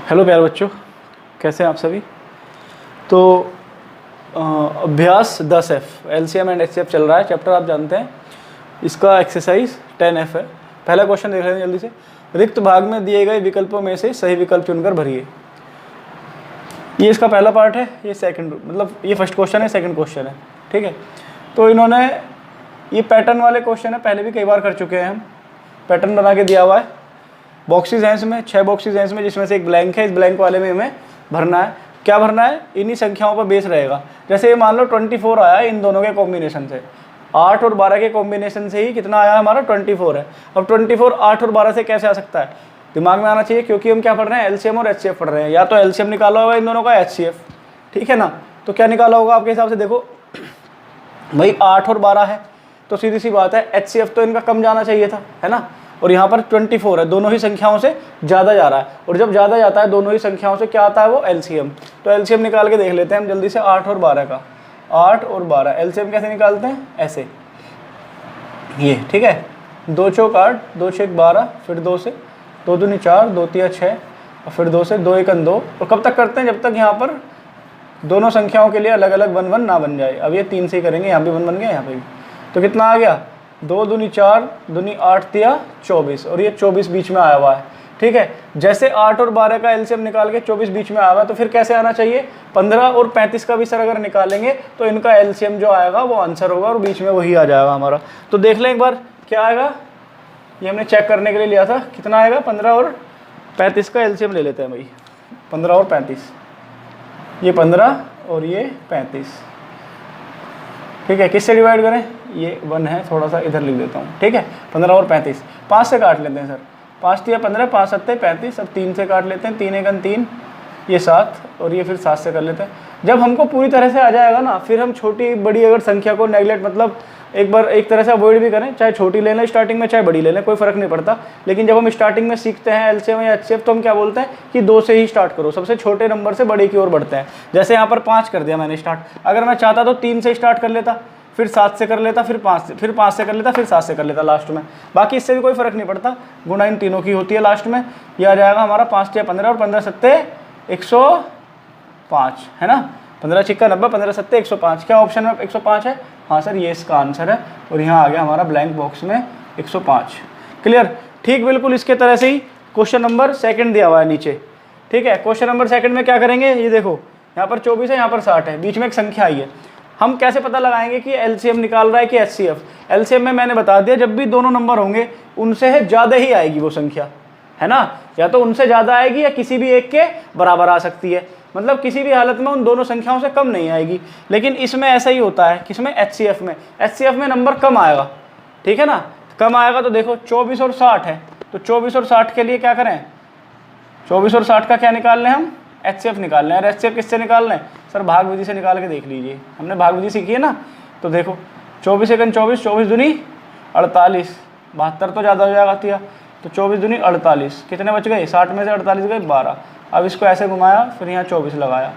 Hello प्यारे बच्चों, कैसे हैं आप सभी। तो अभ्यास 10F LCM एंड HCF चल रहा है। चैप्टर आप जानते हैं, इसका एक्सरसाइज 10F है। पहला क्वेश्चन देख लेते हैं जल्दी से। रिक्त भाग में दिए गए विकल्पों में से सही विकल्प चुनकर भरिए। ये इसका पहला पार्ट है, ये सेकंड, मतलब ये फर्स्ट क्वेश्चन है, सेकंड क्वेश्चन है, ठीक है। तो इन्होंने ये पैटर्न वाले क्वेश्चन है, पहले भी कई बार कर चुके हैं हम। पैटर्न बना के दिया हुआ है, बॉक्सेस हैं इसमें, 6 बॉक्सेस हैं इसमें, जिसमें से एक ब्लैंक है। इस ब्लैंक वाले में हमें भरना है। क्या भरना है? इन्हीं संख्याओं पर बेस रहेगा। जैसे ये मान लो 24 आया इन दोनों के कॉम्बिनेशन से, 8 और 12 के कॉम्बिनेशन से ही कितना आया हमारा 24 है। अब 24 8 और 12 से कैसे आ सकता है? दिमाग में आना चाहिए, क्योंकि हम क्या पढ़ रहे हैं, LCM और HCF पढ़ रहे हैं। या तो LCM निकाला होगा इन दोनों का, HCF, ठीक है ना। तो क्या निकाला होगा आपके हिसाब से? देखो भाई 8 और 12 है, तो सीधी सी बात है HCF तो इनका कम जाना चाहिए था, है ना। और यहाँ पर 24 है, दोनों ही संख्याओं से ज़्यादा जा रहा है। और जब ज़्यादा जाता है दोनों ही संख्याओं से, क्या आता है? वो LCM। तो LCM निकाल के देख लेते हैं हम जल्दी से। 8 और 12 का, 8 और 12 LCM कैसे निकालते हैं? ऐसे, ये, ठीक है। 2 चौक 8, 2 छेक 12, फिर 2 से 2 दूनी 4, 2 तिया 6, और फिर 2 से 2 एकन 2। और कब तक करते हैं? जब तक यहाँ पर दोनों संख्याओं के लिए अलग अलग 1 1 ना बन जाए। अब ये 3 से ही करेंगे, यहाँ भी 1 बन गया, यहाँ पे भी। तो कितना आ गया? 2 दूनी 4, दूनी 8 तिया 24, और ये 24 बीच में आया हुआ है, ठीक है। जैसे 8 और 12 का LCM निकाल के 24 बीच में आया हुआ है, तो फिर कैसे आना चाहिए? 15 और 35 का भी सर अगर निकालेंगे तो इनका LCM जो आएगा वो आंसर होगा, और बीच में वही आ जाएगा हमारा। तो देख लें एक बार क्या आएगा। ये हमने चेक करने के लिए लिया था, कितना आएगा? 15 और 35 का LCM ले लेते हैं भाई। 15 और 35, ये 15 और ये 35, ठीक है। किससे डिवाइड करें? ये 1 है, थोड़ा सा इधर लिख देता हूँ, ठीक है। 15 और 35, 5 से काट लेते हैं सर। 5 तिया 15, 5 सत्ते 35। अब 3 से काट लेते हैं, 3 एकन 3, ये 7, और ये फिर 7 से कर लेते हैं। जब हमको पूरी तरह से आ जाएगा ना, फिर हम छोटी बड़ी अगर संख्या को नेगलेक्ट, मतलब एक बार एक तरह से अवॉइड भी करें, चाहे छोटी ले लें स्टार्टिंग में, चाहे बड़ी ले लें, कोई फ़र्क नहीं पड़ता। लेकिन जब हम स्टार्टिंग में सीखते हैं LCM या HCF, तो हम क्या बोलते हैं कि 2 से ही स्टार्ट करो, सबसे छोटे नंबर से बड़े की ओर बढ़ते हैं। जैसे यहाँ पर 5 कर दिया मैंने स्टार्ट, अगर मैं चाहता तो 3 से स्टार्ट कर लेता, फिर 7 से कर लेता, फिर 5 से, फिर 5 से कर लेता, फिर 7 से कर लेता लास्ट में। बाकी इससे भी कोई फ़र्क नहीं पड़ता, गुणा इन तीनों की होती है लास्ट में। यह आ जाएगा हमारा 5 तिया 15 और 15 सत्ते 105, है ना। 15 छिक्का 90, 15 सत्ते 105। क्या ऑप्शन में 105 है? हाँ सर, ये इसका आंसर है। और यहाँ आ गया हमारा ब्लैंक बॉक्स में 105। क्लियर? ठीक, बिल्कुल इसके तरह से ही क्वेश्चन नंबर 2 दिया हुआ है नीचे, ठीक है। क्वेश्चन नंबर 2 में क्या करेंगे? ये देखो, यहाँ पर 24 है, यहाँ पर 60 है, बीच में एक संख्या आई है। हम कैसे पता लगाएंगे कि LCM निकाल रहा है कि HCF? LCM में मैंने बता दिया, जब भी दोनों नंबर होंगे उनसे ज़्यादा ही आएगी वो संख्या, है ना। या तो उनसे ज़्यादा आएगी या किसी भी एक के बराबर आ सकती है, मतलब किसी भी हालत में उन दोनों संख्याओं से कम नहीं आएगी। लेकिन इसमें ऐसा ही होता है, किसमें? HCF में नंबर कम आएगा, ठीक है ना। कम आएगा तो देखो 24 और 60 है, तो 24 और 60 के लिए क्या करें? 24 और 60 का क्या निकाल लें हम? HCF निकाल लें। और HCF किससे निकाल लें? सर भाग विधि से निकाल के देख लीजिए, हमने भाग विधि सीखी है ना। तो देखो 24 एकन 24, 24 दूनी 48, 72 तो ज़्यादा हो जाएगा तिया, तो 24 दूनी 48, कितने बच गए? 60 में से 48 गए 12। अब इसको ऐसे घुमाया, फिर यहाँ 24 लगाया,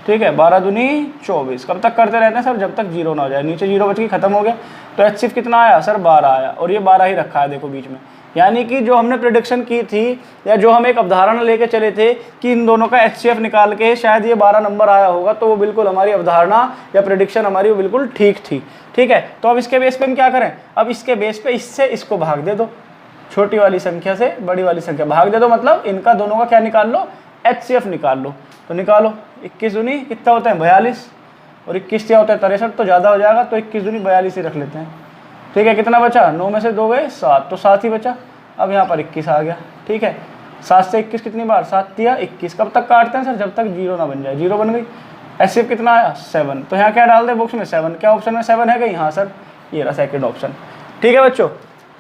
ठीक है। 12 दूनी 24। कब तक करते रहते हैं सर? जब तक 0 ना हो जाए। नीचे 0 बच के खत्म हो गया। तो HCF कितना आया सर? 12 आया, और ये 12 ही रखा है देखो बीच में। यानी कि जो हमने प्रेडिक्शन की थी, या जो हम एक अवधारणा लेके चले थे कि इन दोनों का HCF निकाल के शायद ये 12 नंबर आया होगा, तो वो बिल्कुल हमारी अवधारणा या प्रेडिक्शन हमारी वो बिल्कुल ठीक थी, ठीक है। तो अब इसके बेस पे हम क्या करें? अब इसके बेस पे इससे इसको भाग दे दो, छोटी वाली संख्या से बड़ी वाली संख्या भाग दे दो, मतलब इनका दोनों का क्या निकाल लो? HCF निकाल लो। तो निकालो, 21 दूनी कितना होता है? 42, और 21 क्या होता है? 63, तो ज़्यादा हो जाएगा, तो 21 दूनी 42 ही रख लेते हैं, ठीक है। कितना बचा? 9 में से 2 गए 7, तो 7 ही बचा। अब यहाँ पर 21 आ गया, ठीक है। 7 से 21 कितनी बार? 7 तिया 21। कब तक काटते हैं सर? जब तक 0 ना बन जाए। 0 बन गई। HCF कितना आया? 7। तो यहाँ क्या डाल दे बॉक्स में? 7। क्या ऑप्शन में 7 है कहीं? हाँ सर, ये रहा सेकंड ऑप्शन, ठीक है बच्चों।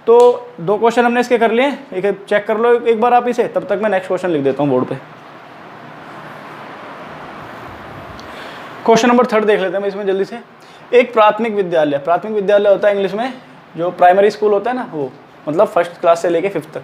तो 2 क्वेश्चन हमने इसके कर लिए, एक चेक कर लो एक बार आप इसे, तब तक मैं नेक्स्ट क्वेश्चन लिख देता हूँ बोर्ड पे। क्वेश्चन नंबर 3 देख लेते हैं इसमें जल्दी से। एक प्राथमिक विद्यालय होता है इंग्लिश में, जो प्राइमरी स्कूल होता है ना, वो मतलब 1st क्लास से लेके 5th तक।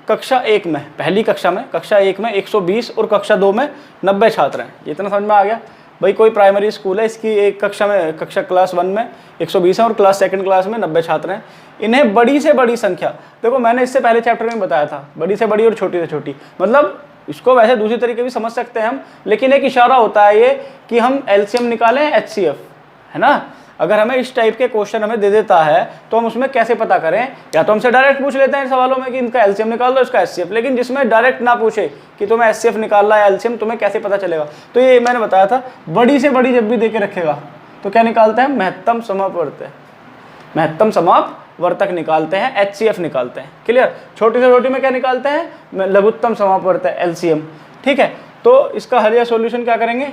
कक्षा 1 में, पहली कक्षा में, कक्षा 1 में 120 और कक्षा 2 में 90 छात्र हैं। ये इतना समझ में आ गया भाई। कोई प्राइमरी स्कूल है, इसकी एक कक्षा में, कक्षा क्लास 1 में 120 है और क्लास 2nd क्लास में 90 छात्र हैं। इन्हें बड़ी से बड़ी संख्या, देखो मैंने इससे पहले चैप्टर में बताया था बड़ी से बड़ी और छोटी से छोटी, मतलब इसको वैसे दूसरी तरीके भी समझ सकते हैं हम, लेकिन एक इशारा होता है ये कि हम एलसीएम निकालें एचसीएफ, है ना। अगर हमें इस टाइप के क्वेश्चन हमें दे देता है तो हम उसमें कैसे पता करें, या तो हमसे डायरेक्ट पूछ लेते हैं सवालों में कि इनका एलसीएम निकाल दो इसका एचसीएफ, लेकिन जिसमें डायरेक्ट ना पूछे कि तुम्हें एचसीएफ निकालना है एलसीएम, तुम्हें कैसे पता चलेगा। तो ये मैंने बताया था बड़ी से बड़ी जब भी दे के रखेगा तो क्या निकालते हैं, महत्तम समापवर्तक, महत्तम समापवर्तक निकालते हैं, एचसीएफ निकालते हैं। क्लियर। छोटी से छोटी में क्या निकालते हैं, लघुत्तम समापवर्तक एलसीएम। ठीक है, तो इसका हल या सॉल्यूशन क्या करेंगे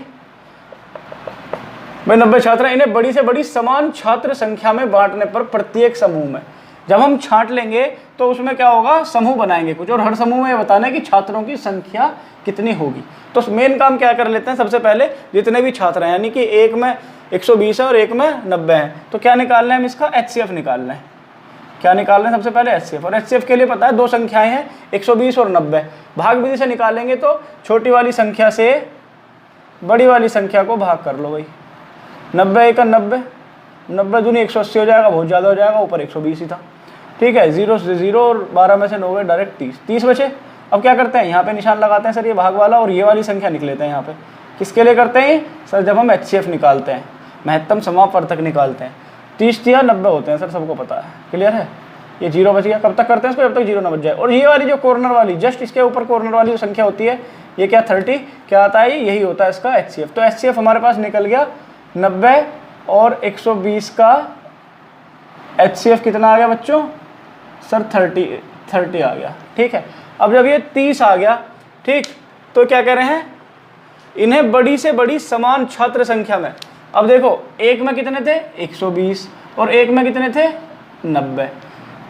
भाई, 90 छात्र हैं, इन्हें बड़ी से बड़ी समान छात्र संख्या में बांटने पर प्रत्येक समूह में, जब हम छांट लेंगे तो उसमें क्या होगा, समूह बनाएंगे कुछ, और हर समूह में ये बताना है कि छात्रों की संख्या कितनी होगी। तो मेन काम क्या कर लेते हैं, सबसे पहले जितने भी छात्र हैं, यानी कि एक में 120 है और एक में 90 है, तो क्या निकालना है, हम इसका एचसीएफ निकालना है। क्या निकालना है सबसे पहले, एचसीएफ। और एचसीएफ के लिए पता है दो संख्याएं हैं 120 और 90, भाग विधि से निकालेंगे तो छोटी वाली संख्या से बड़ी वाली संख्या को भाग कर लो भाई, 90 एक 90, 90 दूनी 180 हो जाएगा, बहुत ज़्यादा हो जाएगा, ऊपर 120 ही था। ठीक है, 0 से 0 और 12 में से 9 गए, डायरेक्ट 30 बचे। अब क्या करते हैं, यहाँ पे निशान लगाते हैं सर, ये भाग वाला और ये वाली संख्या निकल लेते हैं यहाँ पे। किसके लिए करते हैं सर, जब हम एचसीएफ निकालते हैं, महत्तम समापवर्तक निकालते हैं। 30 या 90 होते हैं सर, सबको पता है। क्लियर है, ये 0 बच गया, कब तक करते हैं इसको, जब तक 0 ना बच जाए। और ये वाली जो कॉर्नर वाली, जस्ट इसके ऊपर कॉर्नर वाली जो संख्या होती है, ये क्या 30 क्या आता है, यही होता है इसका एचसीएफ। तो एचसीएफ हमारे पास निकल गया 90 और 120 का एचसीएफ कितना आ गया बच्चों सर, 30 आ गया। ठीक है, अब जब ये 30 आ गया, ठीक, तो क्या कह रहे हैं, इन्हें बड़ी से बड़ी समान छात्र संख्या में, अब देखो एक में कितने थे 120 और एक में कितने थे 90,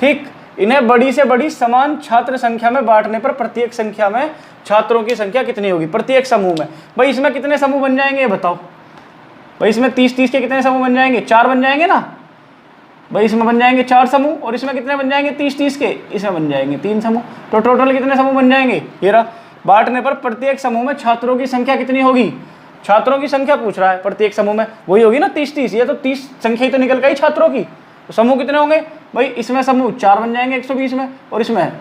ठीक, इन्हें बड़ी से बड़ी समान छात्र संख्या में बांटने पर प्रत्येक संख्या में छात्रों की संख्या कितनी होगी, प्रत्येक समूह में। भाई इसमें कितने समूह बन जाएंगे ये बताओ भाई, इसमें 30 के कितने समूह बन जाएंगे, 4 बन जाएंगे ना भाई, इसमें बन जाएंगे 4 समूह, और इसमें कितने बन जाएंगे 30 के, इसमें बन जाएंगे 3 समूह। तो टोटल कितने समूह बन जाएंगे, ये रहा। बांटने पर प्रत्येक समूह में छात्रों की संख्या कितनी होगी, छात्रों की संख्या पूछ रहा है, प्रत्येक समूह में वही होगी ना 30, ये तो 30 संख्या ही तो निकल गई छात्रों की। तो समूह कितने होंगे भाई, इसमें समूह 4 बन जाएंगे 120 में, और इसमें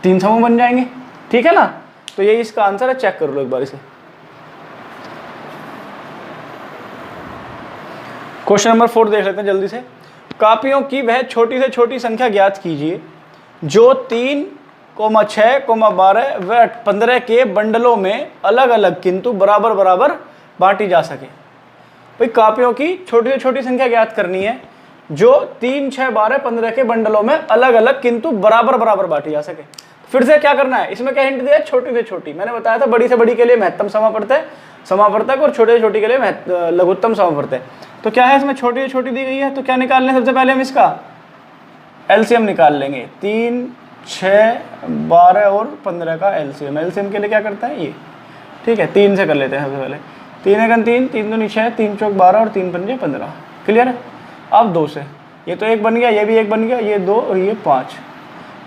3 समूह बन जाएंगे। ठीक है ना, तो यही इसका आंसर है, चेक कर लो एक बार इसे। क्वेश्चन नंबर 4 देख लेते हैं जल्दी से। कापियों की वह छोटी से छोटी संख्या ज्ञात कीजिए जो 3, 6, 12 व 15 के बंडलों में अलग अलग किंतु बराबर बराबर बांटी जा सके। भाई कापियों की छोटी से छोटी संख्या ज्ञात करनी है जो 3, 6, 12, 15 के बंडलों में अलग अलग किंतु बराबर बराबर बांटी जा सके। फिर से क्या करना है, इसमें क्या हिंट दिया है, छोटी से छोटी। मैंने बताया था बड़ी से बड़ी के लिए महत्तम समापवर्तक और छोटे से छोटी के लिए लघुत्तम समापवर्तक। तो क्या है इसमें, छोटी से छोटी दी गई है, तो क्या निकालना है, सबसे पहले हम इसका एलसीएम निकाल लेंगे। 3, 6, 12 और 15 का एलसीएम। एलसीएम के लिए क्या करता है ये, ठीक है, 3 से कर लेते हैं सबसे पहले। 3 एकन 3, 3 दूनी 6, 3 चौक 12 और 3 पंजे 15। क्लियर है। अब 2 से ये तो 1 बन गया, ये भी 1 बन गया, ये 2 और ये 5।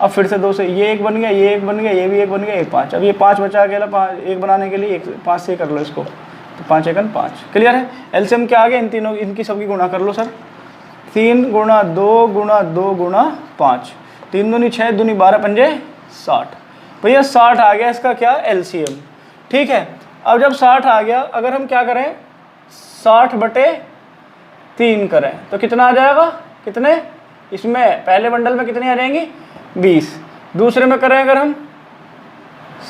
अब फिर से 2 से ये 1 बन गया, ये 1 बन गया, ये भी 1 बन गया, ये 5। अब ये 5 बचा अकेला, 1 बनाने के लिए 5 से कर लो इसको, तो 5 एकन 5। क्लियर है। एलसीएम क्या आ गया, इन तीनों इनकी सबकी गुणा कर लो सर। 3 गुणा 2 गुणा 2 गुणा 5, 3 दूनी 6, दूनी 12 पंजे 60। भैया 60 आ गया इसका क्या, एलसीएम। ठीक है, अब जब 60 आ गया, अगर हम क्या करें 60/3 करें तो कितना आ जाएगा, कितने, इसमें पहले बंडल में कितनी आ जाएंगी 20। दूसरे में करें अगर हम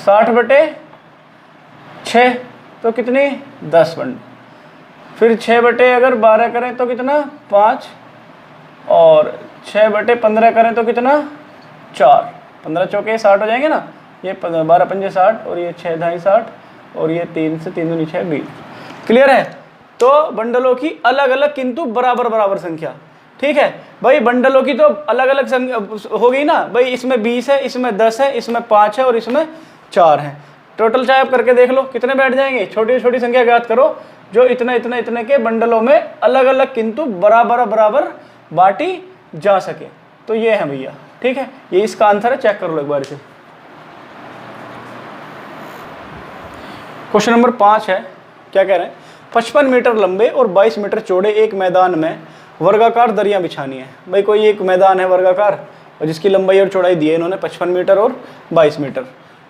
60/6 तो कितनी 10 बंडल। फिर 6/12 करें तो कितना 5, और 6/15 करें तो कितना 4। 15 चौके 60 हो जाएंगे ना, ये 12 पंजे 60 और ये 6 ढाई 60 और ये 3 से 3 दूनी 6 20। क्लियर है। तो बंडलों की अलग अलग किंतु बराबर बराबर संख्या। ठीक है भाई, बंडलों की तो अलग अलग संख्या हो गई ना भाई, इसमें 20 है, इसमें 10 है, इसमें 5 है और इसमें 4 है। टोटल चाहे आप करके देख लो कितने बैठ जाएंगे। छोटी छोटी संख्या ज्ञात करो जो इतने के बंडलों में अलग अलग किंतु बराबर बराबर बांटी जा सके। तो ये है भैया, ठीक है, ये इसका आंसर है, चेक कर लो एक बार इसे। क्वेश्चन नंबर 5 है, क्या कह रहे हैं, 55 मीटर लंबे और 22 मीटर चौड़े एक मैदान में वर्गाकार दरियां बिछानी है। भाई कोई एक मैदान है वर्गाकार और जिसकी लंबाई और चौड़ाई दी है इन्होंने 55 मीटर और 22 मीटर,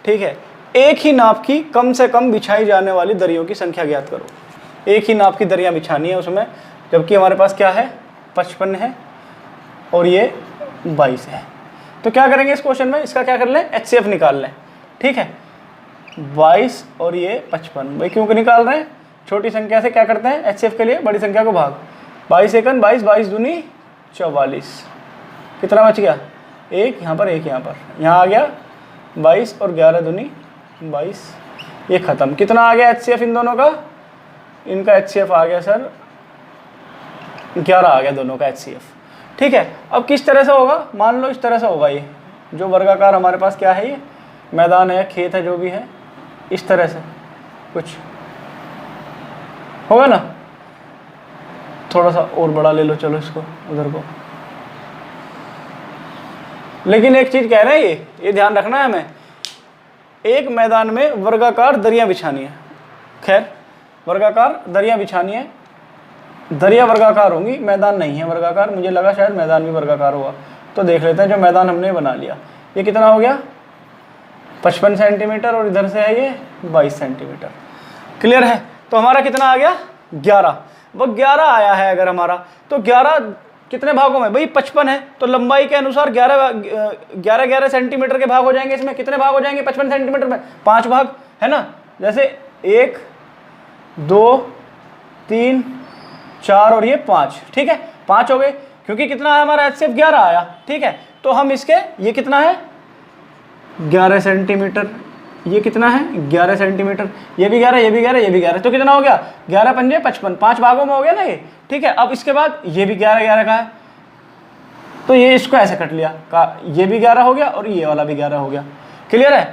ठीक है। एक ही नाप की कम से कम बिछाई जाने वाली दरियों की संख्या ज्ञात करो। एक ही नाप की दरियां बिछानी है उसमें, जबकि हमारे पास क्या है 55 है और ये 22 है। तो क्या करेंगे इस क्वेश्चन में, इसका क्या कर लें, HCF निकाल लें, ठीक है। 22 और ये 55, भाई क्यों निकाल रहे हैं, छोटी संख्या से क्या करते हैं HCF के लिए, बड़ी संख्या को भाग। 22 एकन 22, 22 दूनी 44, कितना बच गया, एक यहाँ पर एक यहाँ पर, यहाँ आ गया 22 और 11 दूनी 22, ये खत्म। कितना आ गया HCF इन दोनों का, इनका HCF आ गया सर 11 आ गया दोनों का HCF, ठीक है। अब किस तरह से होगा, मान लो इस तरह से होगा, ये जो वर्गाकार हमारे पास क्या है, ये मैदान है, खेत है, जो भी है, इस तरह से कुछ होगा ना। थोड़ा सा और बड़ा ले लो, चलो इसको उधर को। लेकिन एक चीज कह रहे हैं, ये ध्यान रखना है हमें, एक मैदान में वर्गाकार दरियां बिछानी है। खैर वर्गाकार दरियां बिछानी है, दरिया वर्गाकार होंगी, मैदान नहीं है वर्गाकार। मुझे लगा शायद मैदान भी वर्गाकार हुआ, तो देख लेते हैं। जो मैदान हमने बना लिया, ये कितना हो गया 55 सेंटीमीटर और इधर से है ये 22 सेंटीमीटर। क्लियर है। तो हमारा कितना आ गया 11, वो 11 आया है अगर हमारा, तो 11 कितने भागों में, भाई 55 है तो लंबाई के अनुसार 11 सेंटीमीटर के भाग हो जाएंगे। इसमें कितने भाग हो जाएंगे 55 सेंटीमीटर में, 5 भाग है ना। जैसे 1 2 3 4 और ये 5, ठीक है, 5 हो गए, क्योंकि कितना है हमारा HCF 11 आया, ठीक है। तो हम इसके, ये कितना है 11 सेंटीमीटर, ये कितना है 11 सेंटीमीटर, ये भी 11, ये भी 11, ये भी 11, तो कितना हो गया 11 पंजे 55, 5 भागों में हो गया ना ये, ठीक है। अब इसके बाद ये भी 11 11 का है, तो ये इसको ऐसे कट लिया, ये भी 11 हो गया और ये वाला भी 11 हो गया। क्लियर है।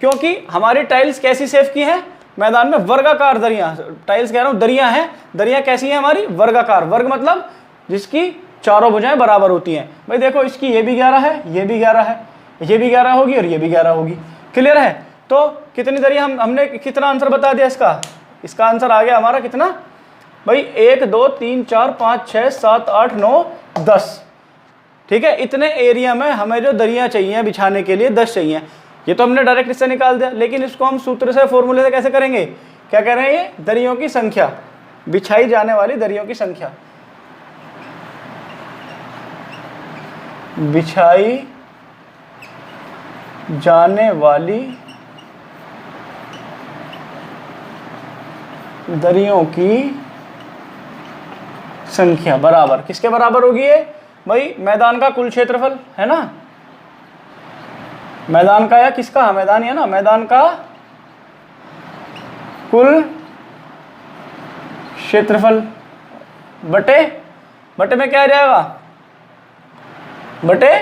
क्योंकि हमारी टाइल्स कैसी सेव की है, मैदान में वर्गाकार दरियां, टाइल्स कह रहा हूँ दरियां हैं, दरियां कैसी है हमारी वर्गाकार, वर्ग मतलब जिसकी चारों भुजाएं बराबर होती हैं। भाई देखो इसकी ये भी 11 है, ये भी 11 है, ये भी 11 होगी और ये भी 11 होगी। क्लियर है। तो कितनी दरिया हमने कितना आंसर बता दिया इसका आंसर आ गया हमारा कितना भाई 1 2 3 4 5 6 7 8 9 10, ठीक है। इतने एरिया में हमें जो दरिया चाहिए बिछाने के लिए 10 चाहिए। ये तो हमने डायरेक्ट इससे निकाल दिया, लेकिन इसको हम सूत्र से फॉर्मूले से कैसे करेंगे, क्या कह रहे हैं, ये दरियों की संख्या, बिछाई जाने वाली दरियों की संख्या, बिछाई जाने वाली दरियों की संख्या बराबर किसके बराबर होगी, ये भाई मैदान का कुल क्षेत्रफल है ना, मैदान का या किसका, मैदान है ना, मैदान का कुल क्षेत्रफल बटे में क्या आ जाएगा, बटे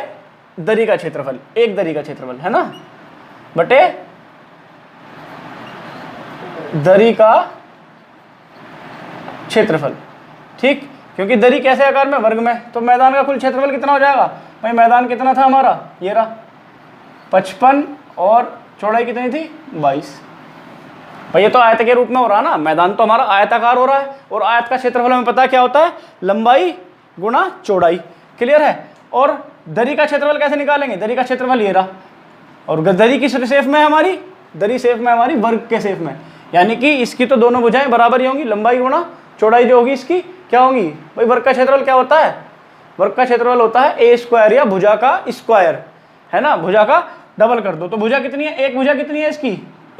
दरी का क्षेत्रफल, एक दरी का क्षेत्रफल है ना, बटे दरी का क्षेत्रफल, ठीक। क्योंकि दरी कैसे आकार में, वर्ग में, तो मैदान का कुल क्षेत्रफल कितना हो जाएगा, भाई मैदान कितना था हमारा, ये रहा 55 और चौड़ाई कितनी थी 22। भाई ये तो आयत के रूप में हो रहा ना, मैदान तो हमारा आयताकार हो रहा है, और आयत का क्षेत्रफल हमें पता है क्या होता है, लंबाई गुणा चौड़ाई। क्लियर है। और दरी का क्षेत्रफल कैसे निकालेंगे, दरी का क्षेत्रफल ये रहा, और दरी किस सेफ में है हमारी, दरी सेफ में हमारी वर्ग के सेफ में, यानी कि इसकी तो दोनों भुजाएं बराबर ही होंगी, लंबाई गुणा चौड़ाई जो होगी इसकी क्या होगी, भाई वर्ग का क्षेत्रफल क्या होता है, वर्ग का क्षेत्रफल होता है ए स्क्वायर या भुजा का स्क्वायर, है ना, भुजा का डबल कर दो। तो भुजा कितनी है, एक भुजा कितनी है इसकी,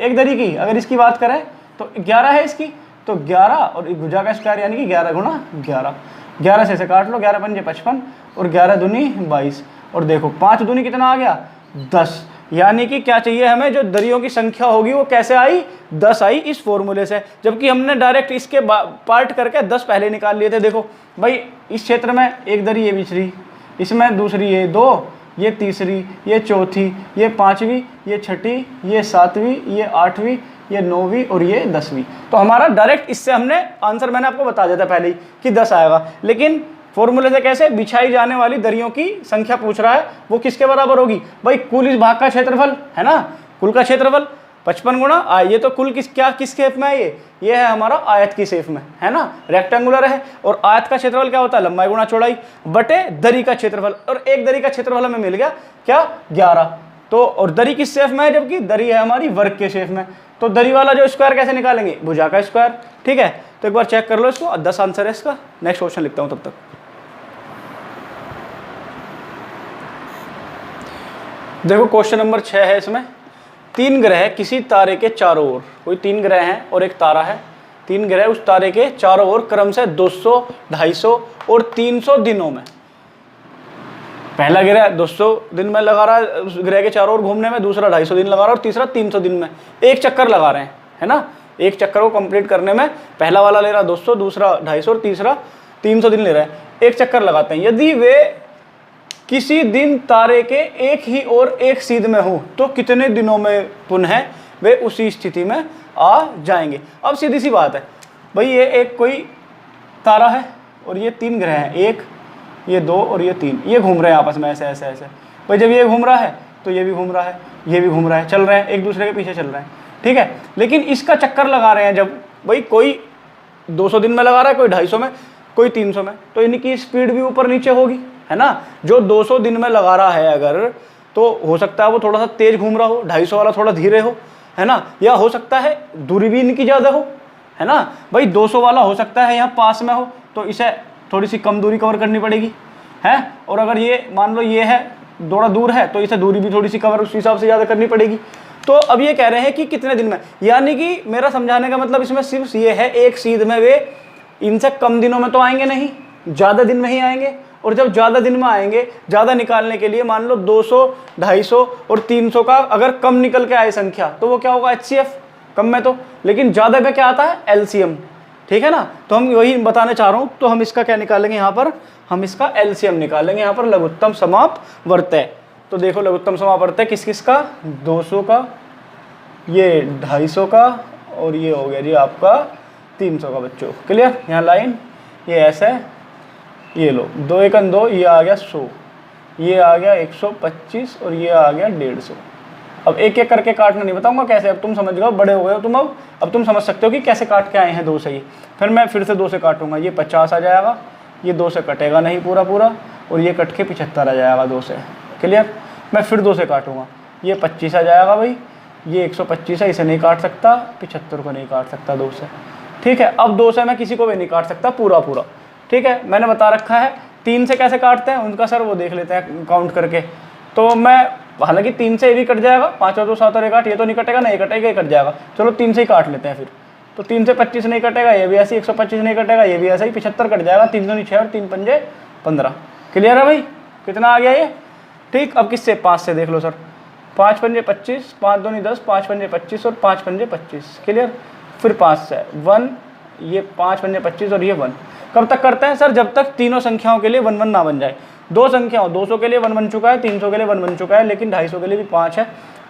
एक दरी की अगर इसकी बात करें तो 11 है इसकी, तो 11 और एक भुजा का स्क्वायर यानी कि 11 गुणा 11, 11 से काट लो, 11 पंजे 55 और 11 दूनी 22, और देखो 5 दूनी कितना आ गया 10, यानी कि क्या चाहिए हमें, जो दरियों की संख्या होगी वो कैसे आई 10 आई इस फॉर्मूले से, जबकि हमने डायरेक्ट इसके पार्ट करके 10 पहले निकाल लिए थे। देखो भाई इस क्षेत्र में एक दरी ये बिछ रही, इसमें दूसरी ये 2, ये तीसरी, ये चौथी, ये 5वीं, ये छठी, ये 7वीं, ये 8वीं, ये 9वीं और ये 10वीं। तो हमारा डायरेक्ट इससे हमने आंसर मैंने आपको बता दिया था पहले ही कि 10 आएगा, लेकिन फॉर्मूले से कैसे, बिछाई जाने वाली दरियों की संख्या पूछ रहा है, वो किसके बराबर होगी, भाई कुल इस भाग का क्षेत्रफल है ना, कुल का क्षेत्रफल, 55 गुणा ये तो कुल किस शेप में है, ये है हमारा आयत की शेप में, है ना, रेक्टेंगुलर है। और आयत का क्षेत्रफल क्या होता है, लंबाई गुणा चौड़ाई बटे दरी का क्षेत्रफल, और एक दरी का क्षेत्रफल हमें मिल गया क्या, 11। तो और दरी किस शेप में है, जबकि दरी है हमारी वर्ग के शेप में, तो दरी वाला जो स्क्वायर कैसे निकालेंगे, भुजा का स्क्वायर। ठीक है, तो एक बार चेक कर लो इसको, 10 आंसर है इसका। नेक्स्ट क्वेश्चन लिखता हूं तब तक। देखो क्वेश्चन नंबर 6 है, इसमें 3 ग्रह किसी तारे के चारों ओर, कोई 3 ग्रह हैं और एक तारा है, 3 ग्रह उस तारे के चारों ओर क्रम से 200, 250 और 300 दिनों में, पहला ग्रह 200 दिन में लगा रहा है उस ग्रह के चारों ओर घूमने में, दूसरा 250 दिन लगा रहा है और तीसरा 300 दिन में, एक चक्कर लगा रहे हैं, है ना, एक चक्कर को कंप्लीट करने में पहला वाला ले रहा 200, दूसरा 250 और तीसरा 300 दिन ले रहा है, एक चक्कर लगाते हैं। यदि वे किसी दिन तारे के एक ही और एक सीध में हो तो कितने दिनों में पुनः वे उसी स्थिति में आ जाएंगे। अब सीधी सी बात है भाई, ये एक कोई तारा है और ये 3 ग्रह हैं, एक, ये 2 और ये 3, ये घूम रहे हैं आपस में ऐसे ऐसे ऐसे। भाई जब ये घूम रहा है तो ये भी घूम रहा है, ये भी घूम रहा है, चल रहे हैं एक दूसरे के पीछे चल रहे हैं। ठीक है, लेकिन इसका चक्कर लगा रहे हैं जब, भाई कोई 200 दिन में लगा रहा है, कोई 250 में, कोई 300 में, तो इनकी स्पीड भी ऊपर नीचे होगी, है ना। जो 200 दिन में लगा रहा है अगर, तो हो सकता है वो थोड़ा सा तेज घूम रहा हो, 250 वाला थोड़ा धीरे हो, है ना, या हो सकता है दूरी भी इनकी ज़्यादा हो, है ना। भाई 200 वाला हो सकता है यहाँ पास में हो तो इसे थोड़ी सी कम दूरी कवर करनी पड़ेगी, है, और अगर ये मान लो ये है थोड़ा दूर है तो इसे दूरी भी थोड़ी सी कवर उस हिसाब से ज़्यादा करनी पड़ेगी। तो अब ये कह रहे हैं कि कितने दिन में, यानी कि मेरा समझाने का मतलब इसमें सिर्फ ये है, एक सीध में वे इनसे कम दिनों में तो आएंगे नहीं, ज़्यादा दिन में ही आएंगे। और जब ज़्यादा दिन में आएंगे, ज़्यादा निकालने के लिए मान लो 200, 250 और 300 का अगर कम निकल के आए संख्या तो वो क्या होगा, HCF कम में तो, लेकिन ज़्यादा में क्या आता है, LCM। ठीक है ना, तो हम वही बताने चाह रहा हूँ। तो हम इसका क्या निकालेंगे यहाँ पर, हम इसका LCM निकालेंगे यहाँ पर, लघुत्तम समापवर्तय। तो देखो लघुत्तम समापवर्तय किस किस का, 200 का, ये 250 का, और ये हो गया जी आपका 300 का। बच्चों क्लियर, यहाँ लाइन ये ऐसा है, ये लो 2 1 2, ये आ गया 100, ये आ गया 125 और ये आ गया 150। अब एक एक करके काटना नहीं बताऊंगा कैसे, अब तुम समझ गए, बड़े हो गए हो तुम, अब तुम समझ सकते हो कि कैसे काट के आए हैं 2 से ही। फिर मैं फिर से 2 से काटूंगा, ये 50 आ जाएगा, ये 2 से कटेगा नहीं पूरा पूरा, और ये कट के 75 आ जाएगा 2 से। क्लियर, मैं फिर 2 से काटूंगा, ये 25 आ जाएगा भाई, ये 125 है, इसे नहीं काट सकता, 75 को नहीं काट सकता 2 से। ठीक है, अब 2 से मैं किसी को भी नहीं काट सकता पूरा पूरा। ठीक है, मैंने बता रखा है 3 से कैसे काटते हैं उनका सर वो देख लेते हैं काउंट करके। तो मैं हालांकि 3 से ये भी कट जाएगा, 5 और 2 7 और 1 8, ये तो नहीं कटेगा, नहीं कटेगा, ये कट जाएगा। चलो 3 से ही काट लेते हैं फिर। तो 3 से 25 नहीं कटेगा, ये भी ऐसे ही, 125 नहीं कटेगा, ये भी ऐसा ही, 75 कट जाएगा, 3 दूनी 6 और 3 पंजे 15। क्लियर है भाई, कितना आ गया ये। ठीक, अब किससे, 5 से देख लो सर, 5 पंजे 25, 5 दूनी 10, 5 पंजे 25 और 5 पंजे 25। क्लियर, फिर 5 से 1, ये 5 पंजे 25 और ये 1। कब तक करते हैं सर, जब तक तीनों संख्याओं के लिए 1 1 ना बन जाए। 2 संख्याओं, 200 के लिए 1 बन चुका है, 300 के लिए 1 बन चुका है, लेकिन 250 के लिए भी 5 है।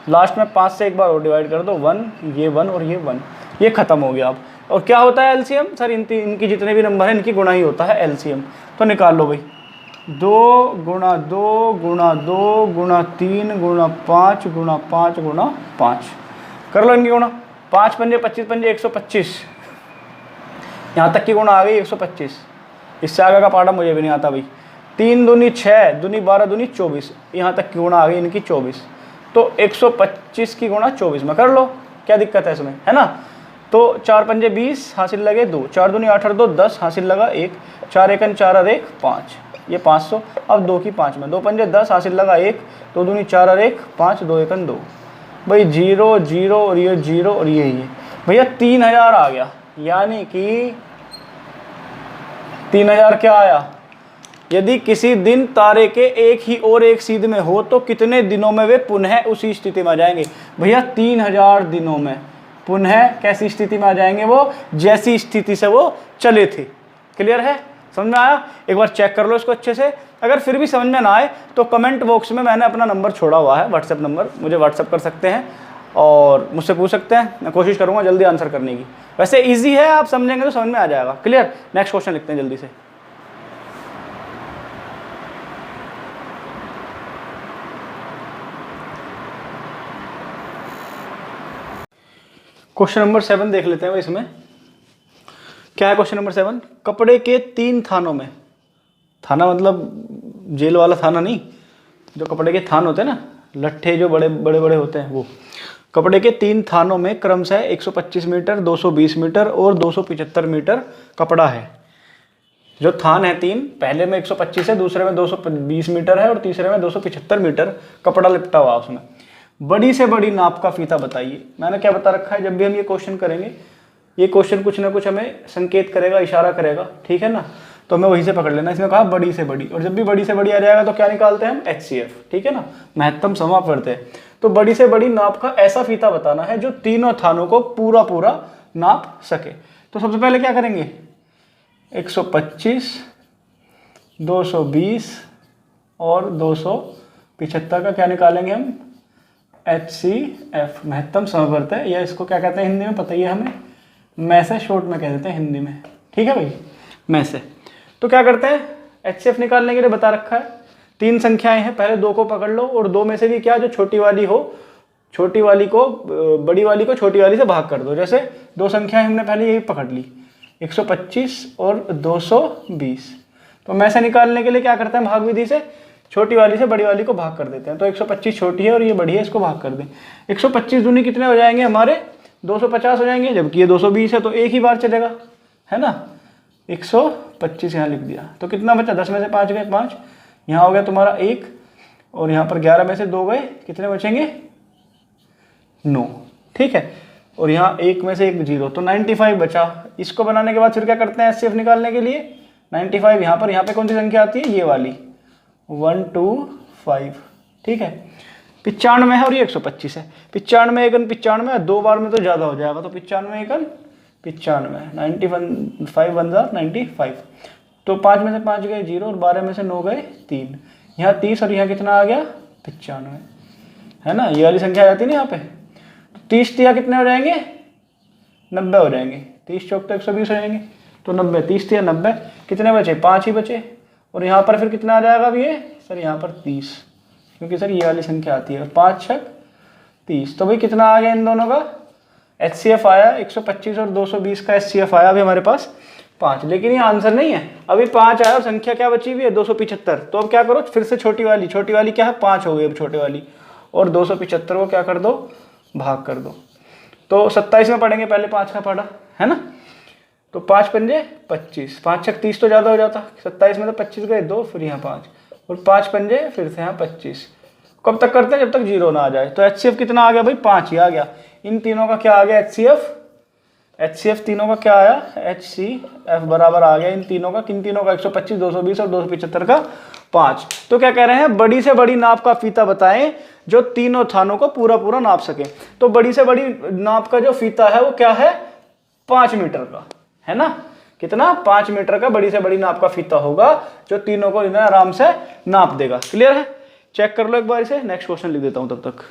लास्ट में 5 से एक बार और डिवाइड कर दो, 1, ये 1 और ये 1, ये खत्म हो गया अब। और क्या होता है LCM सर, इनकी जितने भी नंबर हैं इनकी गुणा ही होता है LCM। तो निकाल लो भाई, 2 गुणा 2 गुणा 2 गुणा 3 गुणा 5 गुणा 5 गुणा 5, कर लो इनकी गुणा। 5 पंजे 25 पंजे 125, यहाँ तक की गुणा आ गई 125। इससे आगे का पार्ट मुझे भी नहीं आता भाई। 3 दूनी 6, दूनी 12 दूनी 24, यहाँ तक की गुणा आ गई इनकी 24। तो 125 की गुणा 24 में कर लो, क्या दिक्कत है इसमें, है ना। तो 4 पंजे 20 हासिल लगे 2, 4 दूनी 8 और 2 10 हासिल लगा 1, 4 1 4 और 1 5, ये 500। अब 2 की 5 में, 2 पंजे 10 हासिल लगा 1, 2 दूनी 4 और 1 5, 2 1 2 भाई, 0 0 और ये 0 और ये भैया 3000 आ गया। यानी कि 3000 क्या आया, यदि किसी दिन तारे के एक ही और एक सीध में हो तो कितने दिनों में वे पुनः उसी स्थिति में आ जाएंगे। भैया 3000 दिनों में पुनः कैसी स्थिति में आ जाएंगे, वो जैसी स्थिति से वो चले थे। क्लियर है, समझ में आया। एक बार चेक कर लो इसको अच्छे से। अगर फिर भी समझ में ना आए तो कमेंट बॉक्स में मैंने अपना नंबर छोड़ा हुआ है, व्हाट्सएप नंबर, मुझे व्हाट्सएप कर सकते हैं और मुझसे पूछ सकते हैं। मैं कोशिश करूंगा जल्दी आंसर करने की। वैसे इजी है, आप समझेंगे तो समझ में आ जाएगा। क्लियर, नेक्स्ट क्वेश्चन लिखते हैं जल्दी से। क्वेश्चन नंबर 7 देख लेते हैं। इसमें क्या है क्वेश्चन नंबर 7? कपड़े के 3 थानों में, थाना मतलब जेल वाला थाना नहीं, जो कपड़े के थान होते हैं ना, लट्ठे जो बड़े बड़े होते हैं, वो कपड़े के 3 थानों में क्रमशः 125 मीटर, 220 मीटर और 275 मीटर कपड़ा है। जो थान है 3, पहले में 125 है, दूसरे में 220 मीटर है और तीसरे में 275 मीटर कपड़ा लिपटा हुआ उसमें। बड़ी से बड़ी नाप का फीता बताइए। मैंने क्या बता रखा है, जब भी हम ये क्वेश्चन करेंगे, ये क्वेश्चन कुछ ना कुछ हमें संकेत करेगा, इशारा करेगा, ठीक है ना, तो हमें वहीं से पकड़ लेना। इसमें कहा बड़ी से बड़ी, और जब भी बड़ी से बड़ी आ जाएगा तो क्या निकालते हैं हम? HCF, ठीक है ना, महत्तम समापवर्त है। तो बड़ी से बड़ी नाप का ऐसा फीता बताना है जो तीनों थानों को पूरा पूरा नाप सके। तो सबसे पहले क्या करेंगे, 125, 220 और 275 का क्या निकालेंगे हम? HCF, महत्तम समवर्त है, या इसको क्या कहते हैं हिंदी में पता ही है हमें, मैं से शॉर्ट में कह देते हैं हिंदी में, ठीक है भाई, मैं से। तो क्या करते हैं, HCF निकालने के लिए बता रखा है 3 संख्याएं हैं, पहले 2 को पकड़ लो और 2 में से भी क्या, जो छोटी वाली हो, छोटी वाली को बड़ी वाली को छोटी वाली से भाग कर दो। जैसे 2 संख्याएं हमने पहले यही पकड़ ली, 125 और 220। तो मैं से निकालने के लिए क्या करते हैं, भाग विधि से छोटी वाली से बड़ी वाली को भाग कर देते हैं। तो 125 छोटी है और ये बड़ी है, इसको भाग कर दें। 125 दूनी कितने हो जाएंगे हमारे? 250 हो जाएंगे, जबकि ये 220 है तो एक ही बार चलेगा, है ना। 125 यहाँ लिख दिया, तो कितना बचा? 10 में से 5 गए 5, यहाँ हो गया तुम्हारा 1, और यहाँ पर 11 में से 2 गए, कितने बचेंगे? 9, ठीक है। और यहाँ 1 में से 1 0, तो 95 बचा। इसको बनाने के बाद फिर क्या करते हैं HCF निकालने के लिए? 95 यहाँ पे कौन सी संख्या आती है? ये वाली 125, ठीक है। 95 है और ये 125 है। 95 एकन 95, 2 बार में तो ज़्यादा हो जाएगा, तो 95 एकन 95, 95 बन जा 95। तो 5 में से 5 गए 0 और 12 में से 9 गए 3, यहाँ 30 और यहाँ कितना आ गया? 95, है ना, ये वाली संख्या आ जाती है ना यहाँ पे। 30 तिया कितने हो जाएंगे? 90 हो जाएंगे। 30 चौक तो 120 हो जाएंगे, तो 90, 30 तिया 90, कितने बचे? 5 ही बचे। और यहाँ पर फिर कितना आ जाएगा अब ये सर? यहाँ पर 30, क्योंकि सर ये वाली संख्या आती है, 5 6 30। तो भाई कितना आ गया इन दोनों का? HCF आया 125 और 220 का HCF आया अभी हमारे पास 5, लेकिन ये आंसर नहीं है। अभी 5 आया और संख्या क्या बची हुई है? 275। तो अब क्या करो, फिर से छोटी वाली क्या है? 5 हो गई अब छोटी वाली, और 275 को क्या कर दो? भाग कर दो। तो 27 में पढ़ेंगे, पहले 5 का पढ़ा है ना। तो 5 पंजे 25, 5 6 30 तो ज़्यादा हो जाता, 27 में तो 25 गए 2, फिर यहाँ 5 और 5 पंजे फिर से यहाँ 25। कब तक करते हैं? जब तक 0 ना आ जाए। तो HCF कितना आ गया भाई? 5 ही आ गया। इन तीनों का क्या आ गया? HCF तीनों का क्या आया? HCF बराबर आ गया इन तीनों का, किन तीनों का? 125, 220 और 275 का 5। तो क्या कह रहे हैं? बड़ी से बड़ी नाप का फीता बताएं जो तीनों थानों को पूरा पूरा नाप सके। तो बड़ी से बड़ी नाप का जो फीता है वो क्या है? 5 मीटर का, है ना। कितना? 5 मीटर का बड़ी से बड़ी नाप का फीता होगा जो तीनों को आराम से नाप देगा। क्लियर है? चेक कर लो एक बार इसे। नेक्स्ट क्वेश्चन लिख देता हूं तब तक।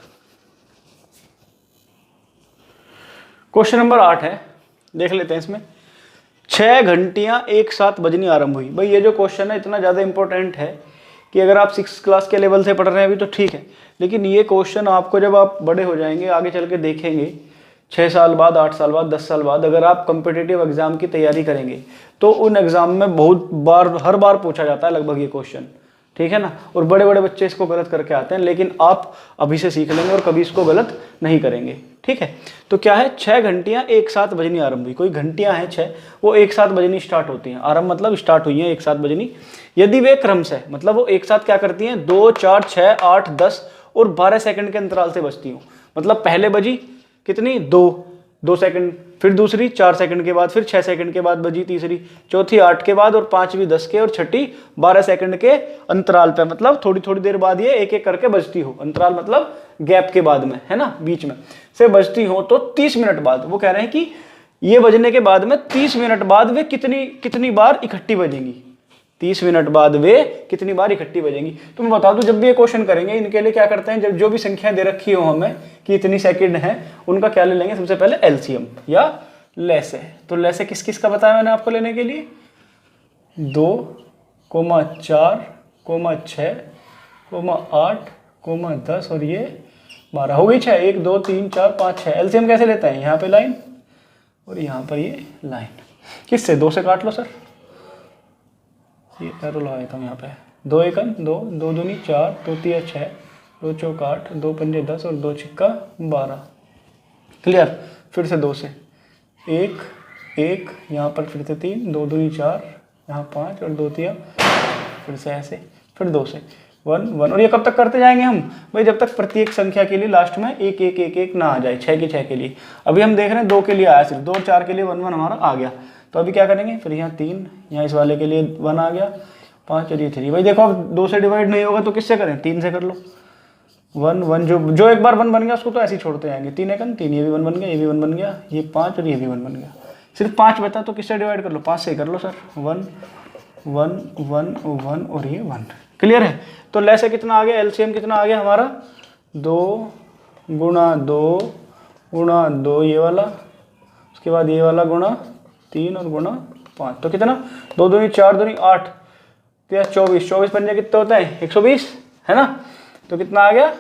क्वेश्चन नंबर 8 है, देख लेते हैं। इसमें 6 घंटियां एक साथ बजनी आरंभ हुई। भाई ये जो क्वेश्चन है इतना ज़्यादा इंपॉर्टेंट है कि अगर आप 6 क्लास के लेवल से पढ़ रहे हैं अभी तो ठीक है, लेकिन ये क्वेश्चन आपको जब आप बड़े हो जाएंगे, आगे चल के देखेंगे, 6 साल बाद, 8 साल बाद, 10 साल बाद, अगर आप कॉम्पिटिटिव एग्जाम की तैयारी करेंगे तो उन एग्जाम में बहुत बार, हर बार पूछा जाता है लगभग ये क्वेश्चन, ठीक है ना। और बड़े बड़े बच्चे इसको गलत करके आते हैं, लेकिन आप अभी से सीख लेंगे और कभी इसको गलत नहीं करेंगे, ठीक है। तो क्या है? 6 घंटियां एक साथ बजनी आरंभ हुई। कोई घंटियां हैं 6, वो एक साथ बजनी स्टार्ट होती हैं। आरंभ मतलब स्टार्ट हुई हैं एक साथ बजनी। यदि वे क्रम से, मतलब वो एक साथ क्या करती हैं? 2 4 6 8 10 और 12 सेकंड के अंतराल से बजती हूँ। मतलब पहले बजी कितनी? 2 सेकंड, फिर दूसरी 4 सेकंड के बाद, फिर 6 सेकंड के बाद बजी तीसरी, चौथी 8 के बाद, और पांचवी 10 के, और छठी 12 सेकंड के अंतराल पे। मतलब थोड़ी थोड़ी देर बाद ये एक एक करके बजती हो। अंतराल मतलब गैप के बाद में, है ना, बीच में से बजती हो। तो 30 मिनट बाद, वो कह रहे हैं कि ये बजने के बाद में 30 मिनट बाद वे कितनी बार इकट्ठी बजेंगी। 30 मिनट बाद वे कितनी बार इकट्ठी बजेंगी। तो मैं बता दूं, जब भी ये क्वेश्चन करेंगे इनके लिए क्या करते हैं, जब जो भी संख्या दे रखी हो हमें कि इतनी सेकंड है, उनका क्या ले लेंगे? सबसे पहले एलसीएम या लैसे। तो लैसे किस किस का बताया मैंने आपको लेने के लिए? 2, 4, 6, 8, 10 और ये 12 हो गई 6, 1 2 3 4 5 6। एलसीएम कैसे लेते हैं, यहाँ पे लाइन और यहाँ पर ये लाइन, किससे 2 से काट लो सर, ये एरो लगा देता हूँ यहाँ पे, 2 एकम 2, 2 दूनी 4, 2 तिया 6, 2 चौक 8, 2 पंजे 10 और 2 छिक्का 12। क्लियर। फिर से 2 से 1 1, यहाँ पर फिर से 3, 2 दूनी 4, यहाँ 5 और 2 तिया, फिर से ऐसे, फिर 2 से 1 1। और ये कब तक करते जाएंगे हम भाई, जब तक प्रत्येक संख्या के लिए लास्ट में 1 1 1 1 ना आ जाए। 6 के 6 के लिए अभी हम देख रहे हैं 2 के लिए आया, सिर्फ 2 और 4 के लिए 1 1 हमारा आ गया। तो अभी क्या करेंगे, फिर यहाँ 3, यहाँ इस वाले के लिए 1 आ गया, 5 और ये 3। भाई देखो अब 2 से डिवाइड नहीं होगा तो किससे करें, 3 से कर लो। 1 1 जो एक बार 1 बन गया उसको तो ऐसे ही छोड़ते जाएंगे। 3 एकम 3, ये भी 1 बन गया, ये भी 1 बन गया, ये 5 और ये भी 1 बन गया। सिर्फ 5 बता तो किससे डिवाइड कर लो, 5 से ही कर लो सर। 1 1 1 1 और ये 1। क्लियर है। तो ले से कितना आ गया, एलसीएम कितना आ गया हमारा, 2 गुणा 2 गुणा 2 ये वाला, उसके बाद ये वाला गुणा 3 और गुणा 5। तो कितना, 2 दूनी 4 दूनी 8, 24, 24 पंजे कितने होते हैं 120, है ना। तो कितना आ गया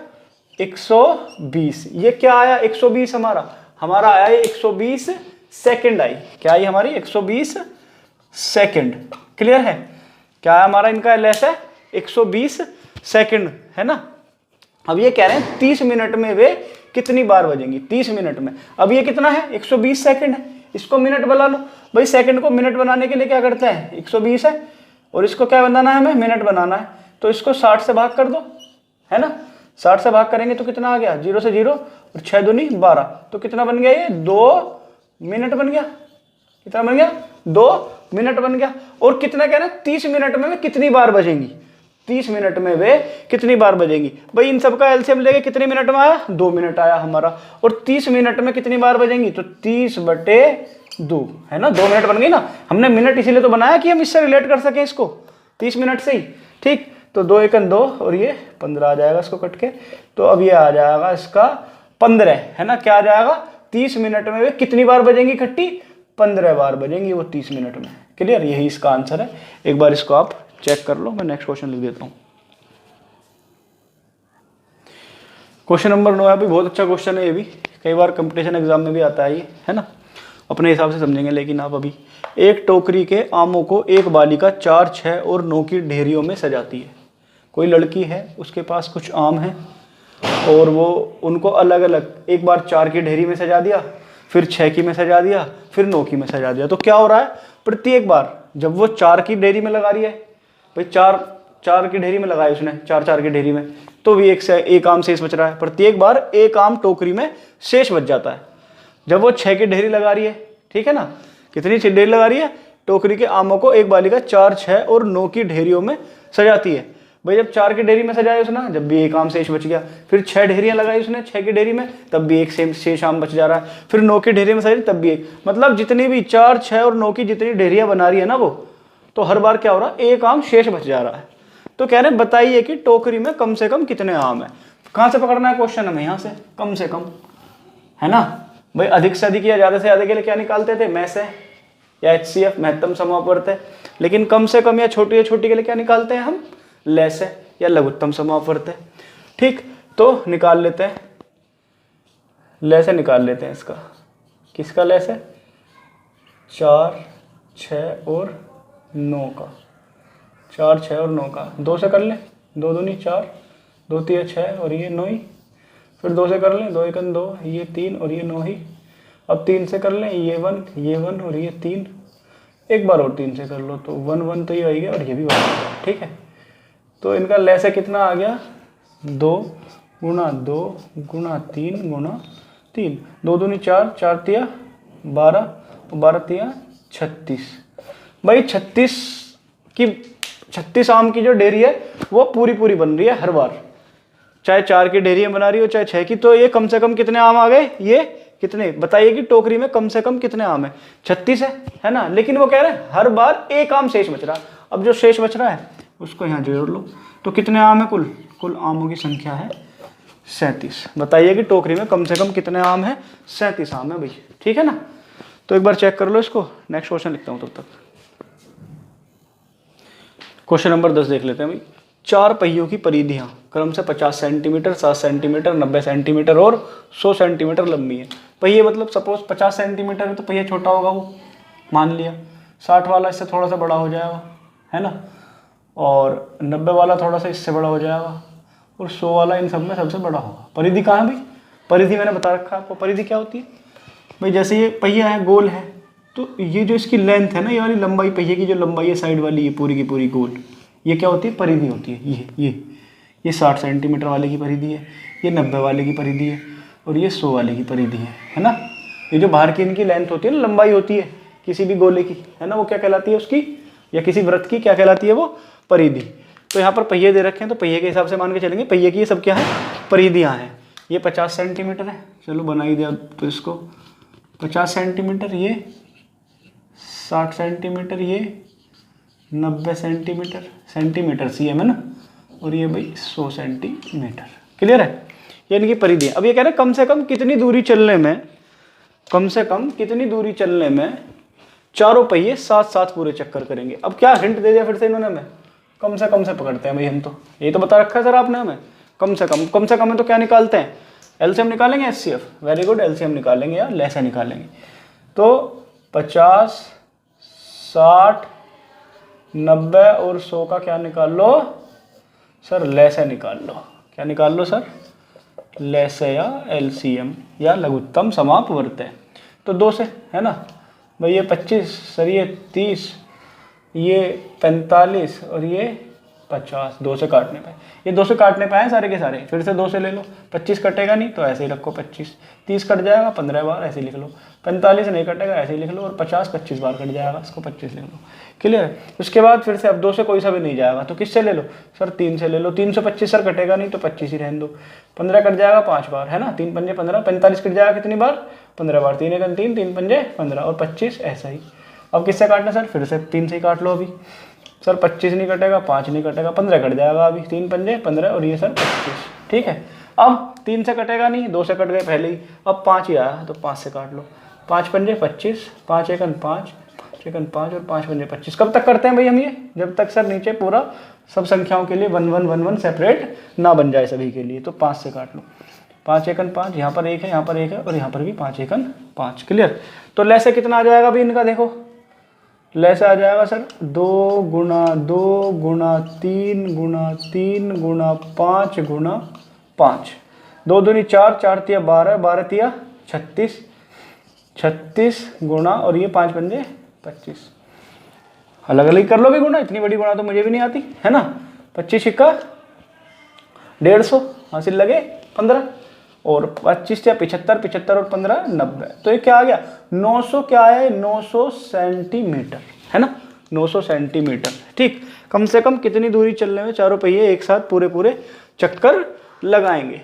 120। ये क्या आया 120, हमारा आया ये 120 सेकंड आई। क्या आई हमारी 120 सेकंड। क्लियर है। क्या है हमारा इनका लेस है 120 सेकंड, है ना। अब ये कह रहे हैं 30 मिनट में वे कितनी बार बजेंगी, 30 मिनट में। अब ये कितना है 120 सेकंड है, इसको मिनट बना लो भाई। सेकंड को मिनट बनाने के लिए क्या करते हैं, 120 है और इसको क्या बनाना है हमें, मिनट बनाना है। तो इसको 60 से भाग कर दो, है ना। 60 से भाग करेंगे तो कितना आ गया, 0 से 0 और 6 दूनी 12। तो कितना बन गया ये, 2 मिनट बन गया। कितना बन गया, 2 मिनट बन गया। और कितना कह रहे हैं 30 मिनट में वे कितनी बार बजेंगी, 30 मिनट में वे कितनी बार बजेंगी। भाई इन सबका एलसीएम लेके कितने मिनट में आया, 2 मिनट आया हमारा। और 30 मिनट में कितनी बार बजेंगी, तो 30/2, है ना। 2 मिनट बन गई ना। हमने मिनट इसीलिए तो बनाया कि हम इससे रिलेट कर सकें इसको 30 मिनट से ही। ठीक, तो 2 एकम 2 और ये 15 आ जाएगा इसको कट के। तो अब ये आ जाएगा इसका 15, है ना। क्या आ जाएगा, 30 मिनट में वे कितनी बार बजेंगी इकट्ठी, 15 बार बजेंगी वो 30 मिनट में। क्लियर, यही इसका आंसर है। एक बार इसको आप चेक कर लो। मैं नेक्स्ट क्वेश्चन लिख देता हूं। क्वेश्चन नंबर 9 है, बहुत अच्छा क्वेश्चन है ये भी, कई बार कंपटीशन एग्जाम में भी आता है ये, है ना। अपने हिसाब से समझेंगे लेकिन आप अभी। एक टोकरी के आमों को एक बालिका 4, 6 और 9 की ढेरियों में सजाती है। कोई लड़की है, उसके पास कुछ आम है और वो उनको अलग अलग एक बार 4 की ढेरी में सजा दिया, फिर 6 की में सजा दिया, फिर 9 की में सजा दिया। तो क्या हो रहा है, प्रत्येक बार जब वो 4 की ढेरी में लगा रही है, भाई 4 की ढेरी में लगाई उसने, 4 की ढेरी में, तो भी एक आम शेष बच रहा है। प्रत्येक बार एक आम टोकरी में शेष बच जाता है। जब वो 6 की ढेरी लगा रही है, ठीक है ना, कितनी ढेरी लगा रही है, टोकरी के आमों को एक बालिका 4, 6 और 9 की ढेरियों में सजाती है। भाई जब 4 की ढेरी में सजाया उसने, जब भी एक आम शेष बच गया। फिर 6 ढेरियां लगाई उसने 6 की ढेरी में, तब भी एक शेष आम बच जा रहा है। फिर 9 की ढेरी में सजाई, तब भी एक। मतलब जितनी भी 4, 6 और 9 की जितनी ढेरियां बना रही है ना वो, तो हर बार क्या हो रहा है, एक आम शेष बच जा रहा है। तो कह रहे हैं बताइए कि टोकरी में कम से कम कितने आम है। कहां से पकड़ना है क्वेश्चन हमें, यहां से कम से कम, है ना। भाई अधिक से अधिक या ज्यादा से ज्यादा के लिए क्या निकालते थे, में से या HCF महत्तम समापवर्त है। लेकिन कम से कम या छोटी के लिए क्या निकालते हैं हम, ले से या लघुत्तम समापवर्त है। ठीक, तो निकाल लेते हैं, ले से निकाल लेते हैं इसका। किसका ले से, 4, 6 और 9 का, 4, 6 और 9 का। 2 से कर ले, 2 दूनी 4, 2 तिया 6 और ये 9 ही। फिर 2 से कर लें, 2 एकम 2, ये 3 और ये 9 ही। अब 3 से कर लें, ये 1 और ये 3। एक बार और 3 से कर लो तो 1 1 तो ये आ गया और ये भी 1 आ गया। ठीक है, तो इनका ले से कितना आ गया, 2 गुणा 2 गुणा 3 गुणा 3। 2 दूनी 4, 4 तिया 12 और 12 तिया 36। भाई 36 आम की जो डेयरी है वो पूरी बन रही है हर बार, चाहे 4 की डेयरी बना रही हो चाहे 6 की। तो ये कम से कम कितने आम आ गए, ये कितने बताइए कि टोकरी में कम से कम कितने आम है, 36 है ना। लेकिन वो कह रहे हैं हर बार एक आम शेष बच रहा है। अब जो शेष बच रहा है उसको यहाँ जोड़ लो, तो कितने आम है, कुल आमों की संख्या है 37। बताइए कि टोकरी में कम से कम कितने आम है, 37 आम है भाई। ठीक है ना, तो एक बार चेक कर लो इसको। नेक्स्ट क्वेश्चन लिखता हूँ तब तक। क्वेश्चन नंबर 10 देख लेते हैं भाई। 4 पहियों की परिधियां क्रम से 50 सेंटीमीटर, 60 सेंटीमीटर, 90 सेंटीमीटर और 100 सेंटीमीटर लंबी है। पहिए मतलब सपोज 50 सेंटीमीटर है तो पहिया छोटा होगा वो, मान लिया। 60 वाला इससे थोड़ा सा बड़ा हो जाएगा, है ना, और 90 वाला थोड़ा सा इससे बड़ा हो जाएगा, और 100 वाला इन सब में सबसे बड़ा होगा। परिधि कहाँ है भाई? परिधि मैंने बता रखा है आपको। परिधि क्या होती है भाई? जैसे ये पहिया है, गोल है, तो ये जो इसकी लेंथ है ना, ये वाली लंबाई, पहिए की जो लंबाई है साइड वाली, ये पूरी की पूरी गोल, ये क्या होती है? परिधि होती है। ये 60 सेंटीमीटर वाले की परिधि है, ये 90 वाले की परिधि है, और ये 100 वाले की परिधि है ना। ये जो बाहर की इनकी लेंथ होती है ना, लंबाई होती है किसी भी गोले की, है ना, वो क्या कहलाती है उसकी, या किसी वृत्त की क्या कहलाती है? वो परिधि। तो यहाँ पर पहिए दे रखे हैं, तो पहिए के हिसाब से मान के चलेंगे, पहिए की ये सब क्या है? परिधियाँ हैं। ये 50 सेंटीमीटर है, चलो बना ही दिया तो इसको 50 सेंटीमीटर, ये 60 सेंटीमीटर, ये 90 सेंटीमीटर, सेंटीमीटर CM है ना, और ये भाई 100 सेंटीमीटर। क्लियर है? ये इनकी परिधि है। अब ये कह रहे हैं कम से कम कितनी दूरी चलने में, कम से कम कितनी दूरी चलने में चारों पहिए साथ साथ पूरे चक्कर करेंगे। अब क्या हिंट दे दिया फिर से इन्होंने हमें? कम से पकड़ते हैं भाई हम, तो ये तो बता रखा है सर आपने हमें। कम से कम है तो क्या निकालते हैं? LCM निकालेंगे, HCF। वेरी गुड, LCM निकालेंगे या लैसा निकालेंगे। तो 50, 60, 90 और 100 का क्या निकाल लो सर? लैसा निकाल लो। क्या निकाल लो सर? लैसा या LCM या लघुत्तम समापवर्त। तो 2 से, है ना भाई, ये 25 सर, ये 30, ये 45 और ये 50। 2 से काटने पे, ये 2 से काटने पे आए सारे के सारे, फिर से 2 से ले लो। 25 कटेगा नहीं तो ऐसे ही रखो 25, 30 कट जाएगा 15 बार, ऐसे ही लिख लो। 45 नहीं कटेगा, ऐसे ही लिख लो, और 50 25 बार कट जाएगा, इसको 25 लिख लो। क्लियर है? उसके बाद फिर से अब 2 से कोई सा भी नहीं जाएगा तो किससे ले लो सर? 3 से ले लो। 3 से 25 सर कटेगा नहीं तो 25 ही रहने दो। 15 कट जाएगा 5 बार, है ना, 3 पंजे 15, 45 कट जाएगा कितनी बार? 15 बार। 3 एकन 3, 3 पंजे 15, और 25 ऐसा ही। अब किससे काटना सर? फिर से 3 से ही काट लो अभी सर। 25 नहीं कटेगा, 5 नहीं कटेगा, 15 कट जाएगा अभी। 3 पंजे 15, और ये सर 25। ठीक है, अब 3 से कटेगा नहीं, 2 से कट गए पहले ही। अब 5 ही आया तो 5 से काट लो। 5 पंजे 25, 5 एकन 5, 5 एकन 5 और 5 पंजे 25। कब तक करते हैं भाई हम ये? जब तक सर नीचे पूरा सब संख्याओं के लिए 1 1 1 1 सेपरेट ना बन जाए सभी के लिए। तो 5 से काट लो। 5 एकन 5, यहाँ पर 1 है, यहाँ पर 1 है, और यहाँ पर भी 5 एकन 5। क्लियर? तो लैसे कितना आ जाएगा भाई इनका? देखो लैसे आ जाएगा सर 2 गुणा 2 गुणा 3 गुणा 3 गुणा 5 गुणा 5। 2 दूनी 4, 4 तिया 12, 12 तिया 36, 36 गुणा, और ये 5 पंजे 25। अलग अलग कर लो भी गुणा, इतनी बड़ी गुणा तो मुझे भी नहीं आती, है ना। 25 का 150 हासिल लगे 15, और 25 या 75, 75 और 15 90। तो ये क्या आ गया? 900 क्या है? 900 सेंटीमीटर, है ना, 900 सेंटीमीटर। ठीक, कम से कम कितनी दूरी चलने में चारों पहिए एक साथ पूरे चक्कर लगाएंगे,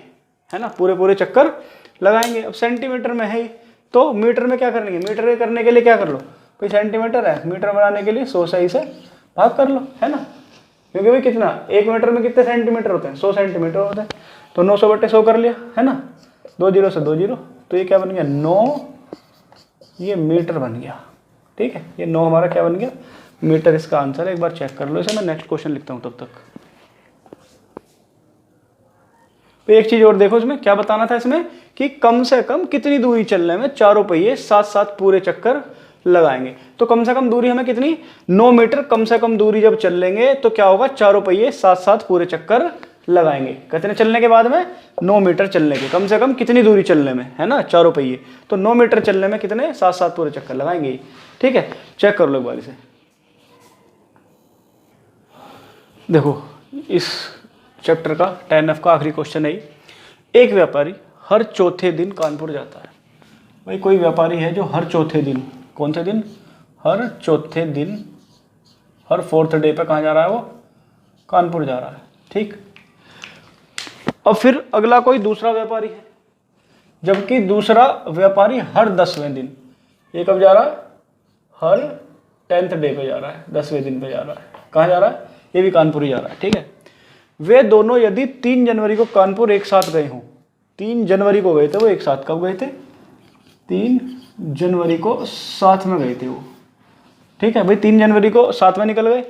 है ना, पूरे चक्कर लगाएंगे। अब सेंटीमीटर में है तो मीटर में क्या करेंगे? मीटर करने के लिए क्या कर लो, कोई सेंटीमीटर है, मीटर बनाने के लिए 100 से ही से भाग कर लो, है ना, क्योंकि भाई कितना, 1 मीटर में कितने सेंटीमीटर होते हैं? 100 सेंटीमीटर होते हैं। तो 900/100 कर लिया, है ना, 2 0 से 2 0, तो ये क्या बन गया? 9, ये मीटर बन गया। ठीक है, ये 9 हमारा क्या बन गया? मीटर इसका आंसर है। एक बार चेक कर लो इसे, मैं नेक्स्ट क्वेश्चन लिखता हूँ तब तक। तो एक चीज और देखो, इसमें क्या बताना था, इसमें कि कम से कम कितनी दूरी चलने में चारों पहिए साथ साथ पूरे चक्कर लगाएंगे। तो कम से कम दूरी हमें कितनी? 9 मीटर कम से कम दूरी जब चल लेंगे तो क्या होगा? चारों पहिए साथ साथ पूरे चक्कर लगाएंगे। कितने चलने के बाद में? 9 मीटर चलने के, कम से कम कितनी दूरी चलने में, है ना, चारों पहिए। तो 9 मीटर चलने में कितने? साथ साथ पूरे चक्कर लगाएंगे। ठीक है, चेक कर लो एक बार इसे। देखो इस चैप्टर का 10F का आखिरी क्वेश्चन है। एक व्यापारी हर चौथे दिन कानपुर जाता है। भाई कोई व्यापारी है जो हर चौथे दिन, कौन से दिन? हर चौथे दिन, हर 4th डे पे कहाँ जा रहा है वो? कानपुर जा रहा है। ठीक, अब फिर अगला कोई दूसरा व्यापारी है, जबकि दूसरा व्यापारी हर 10वें दिन, ये कब जा रहा है? हर 10th डे पे जा रहा है, 10वें दिन पे जा रहा है। कहाँ जा रहा है? ये भी कानपुर ही जा रहा है। ठीक है, वे दोनों यदि 3 जनवरी को कानपुर एक साथ गए हों, 3 जनवरी को गए थे वो एक साथ, कब गए थे? 3 जनवरी को साथ में गए थे वो। ठीक है भाई, 3 जनवरी को साथ में निकल गए।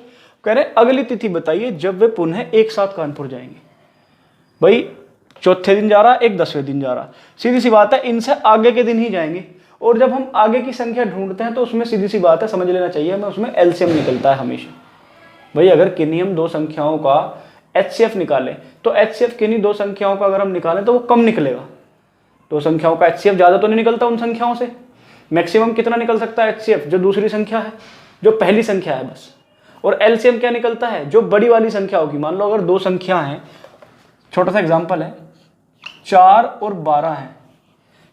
कह रहे अगली तिथि बताइए जब वे पुनः एक साथ कानपुर जाएंगे। भाई चौथे दिन जा रहा, एक 10वें दिन जा रहा, सीधी सी बात है इनसे आगे के दिन ही जाएंगे। और जब हम आगे की संख्या ढूंढते हैं तो उसमें सीधी सी बात है, समझ लेना चाहिए हमें, उसमें एलसीएम निकलता है हमेशा। भाई अगर किन्हीं हम दो संख्याओं का एचसीएफ निकालें तो एचसीएफ किन्हीं दो संख्याओं का अगर हम निकालें तो वो कम निकलेगा। दो संख्याओं का एचसीएफ ज़्यादा तो नहीं निकलता उन संख्याओं से, मैक्सिमम कितना निकल सकता है एचसीएफ, जो दूसरी संख्या है, जो पहली संख्या है बस। और एलसीएम क्या निकलता है, जो बड़ी वाली संख्या होगी। मान लो अगर दो संख्या हैं, छोटा सा एग्जांपल है, 4 और 12 है,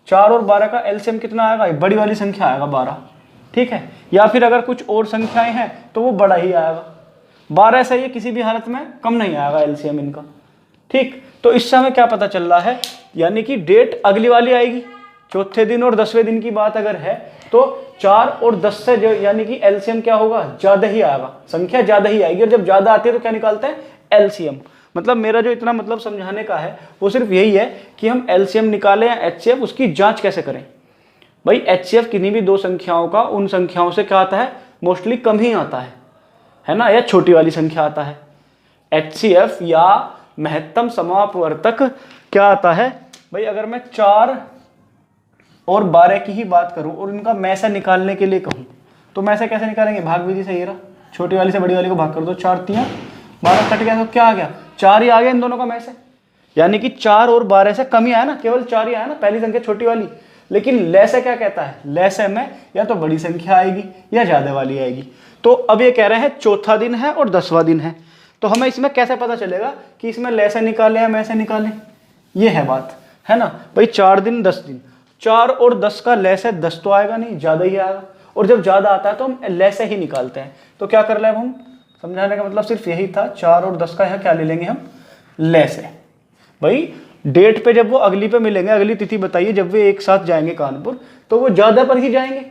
4 और 12 का एलसीएम कितना आएगा, बड़ी वाली संख्या आएगा 12, ठीक है। या फिर अगर कुछ और संख्याएं हैं तो वो बड़ा ही आएगा, 12 से ये किसी भी हालत में कम नहीं आएगा एलसीएम इनका, ठीक। तो इससे हमें क्या पता चल रहा है, यानी कि डेट अगली वाली आएगी, चौथे दिन और 10वें दिन की बात अगर है तो 4 और 10 से जो यानी कि एलसीएम क्या होगा, ज्यादा ही आएगा, संख्या ज्यादा ही आएगी। और जब ज्यादा आती है तो क्या निकालते हैं, एलसीएम। मतलब मेरा जो इतना मतलब समझाने का है वो सिर्फ यही है कि हम एलसीएम निकालें या एचसीएफ, उसकी जांच कैसे करें। भाई एचसीएफ किन्हीं भी दो संख्याओं का उन संख्याओं से क्या आता है, मोस्टली कम ही आता है ना, या छोटी वाली संख्या आता है। एचसीएफ या महत्तम समापवर्तक क्या आता है भाई, अगर मैं 4 और 12 की ही बात करूं और इनका मैं से निकालने के लिए कहूं तो मैं से कैसे निकालेंगे, भाग विधि से। ये रहा, छोटी वाली से बड़ी वाली को भाग कर दो, 4 3 12 कट गया तो क्या आ गया, 4 ही आ गया इन दोनों का मैं से, यानी कि 4 और 12 से कम ही आया ना, केवल 4 ही आया ना, पहली संख्या छोटी वाली। लेकिन लैसे क्या कहता है, लैसे में या तो बड़ी संख्या आएगी या ज्यादा वाली आएगी। तो अब ये कह रहे हैं चौथा दिन है और 10वां दिन है, तो हमें इसमें कैसे पता चलेगा कि इसमें लैसे निकाले या मैं से निकाले, ये है बात, है ना। भाई 4 दिन 10 दिन, 4 और 10 का लैसे 10 तो आएगा नहीं, ज्यादा ही आएगा। और जब ज्यादा आता है तो हम लैसे ही निकालते हैं। तो क्या कर रहे हैं हम, समझाने का मतलब सिर्फ यही था, 4 और 10 का यहाँ क्या ले लेंगे हम, लैसे। भाई डेट पे जब वो अगली पे मिलेंगे, अगली तिथि बताइए, जब वे एक साथ जाएंगे कानपुर तो वो ज्यादा पर ही जाएंगे,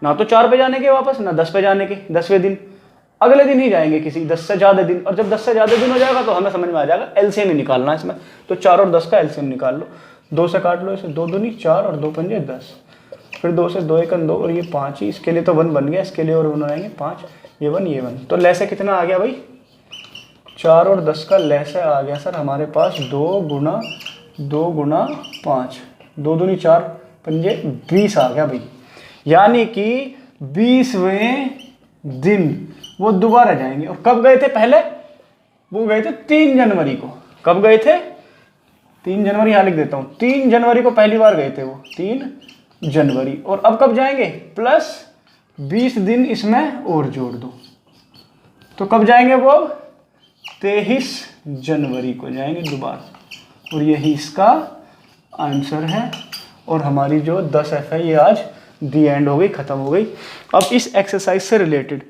ना तो 4 पे जाने के वापस, ना 10 पे जाने के, 10वें दिन अगले दिन ही जाएंगे किसी 10 से ज्यादा दिन। और जब 10 से ज्यादा दिन हो जाएगा तो हमें समझ में आ जाएगा एलसीएम ही निकालना है इसमें। तो 4 और 10 का एलसीएम निकाल लो, 2 से काट लो इसे, 2 दूनी 4 और 2 पंजे 10, फिर 2 से 2 एकन 2 और ये 5 ही, इसके लिए तो 1 बन गया, इसके लिए और 1 आएंगे 5, ये 1 ये 1। तो लैसे कितना आ गया भाई, 4 और 10 का लैसे आ गया सर हमारे पास 2 गुना 5, 2 दूनी 4 पंजे 20 आ गया भाई। यानी कि 20वें दिन वो दोबारा जाएंगे। और कब गए थे पहले, वो गए थे 3 जनवरी को। कब गए थे, 3 जनवरी, यहाँ लिख देता हूँ, 3 जनवरी को पहली बार गए थे वो, 3 जनवरी। और अब कब जाएंगे, प्लस 20 दिन इसमें और जोड़ दो, तो कब जाएंगे वो, अब 23 जनवरी को जाएंगे दोबारा। और यही इसका आंसर है। और हमारी जो 10F है ये आज दी एंड हो गई, खत्म हो गई। अब इस एक्सरसाइज से रिलेटेड,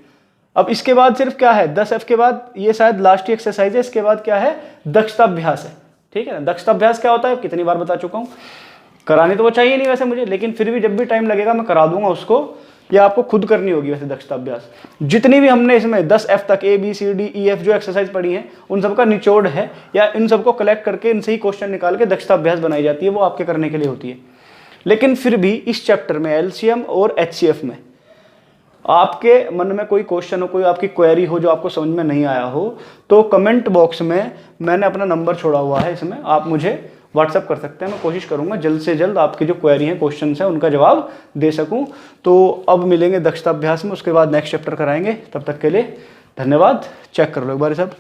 अब इसके बाद सिर्फ क्या है, 10F के बाद ये शायद लास्ट ही एक्सरसाइज है, इसके बाद क्या है, दक्षताभ्यास है, ठीक है ना। दक्षताभ्यास क्या होता है कितनी बार बता चुका हूँ, करानी तो वो चाहिए नहीं वैसे मुझे, लेकिन फिर भी जब भी टाइम लगेगा मैं करा दूंगा उसको, या आपको खुद करनी होगी वैसे दक्षताभ्यास। जितनी भी हमने इसमें 10F तक ABCDEF जो एक्सरसाइज पढ़ी है उन सबका निचोड़ है, या इन सबको कलेक्ट करके इनसे ही क्वेश्चन निकाल के दक्षताभ्यास बनाई जाती है, वो आपके करने के लिए होती है। लेकिन फिर भी इस चैप्टर में एलसीएम और एचसीएफ में आपके मन में कोई क्वेश्चन हो, कोई आपकी क्वेरी हो जो आपको समझ में नहीं आया हो, तो कमेंट बॉक्स में मैंने अपना नंबर छोड़ा हुआ है, इसमें आप मुझे व्हाट्सअप कर सकते हैं। मैं कोशिश करूंगा जल्द से जल्द आपकी जो क्वेरी हैं, क्वेश्चन हैं, उनका जवाब दे सकूं। तो अब मिलेंगे दक्षताभ्यास में, उसके बाद नेक्स्ट चैप्टर कराएंगे। तब तक के लिए धन्यवाद। चेक कर लो एक बार सब।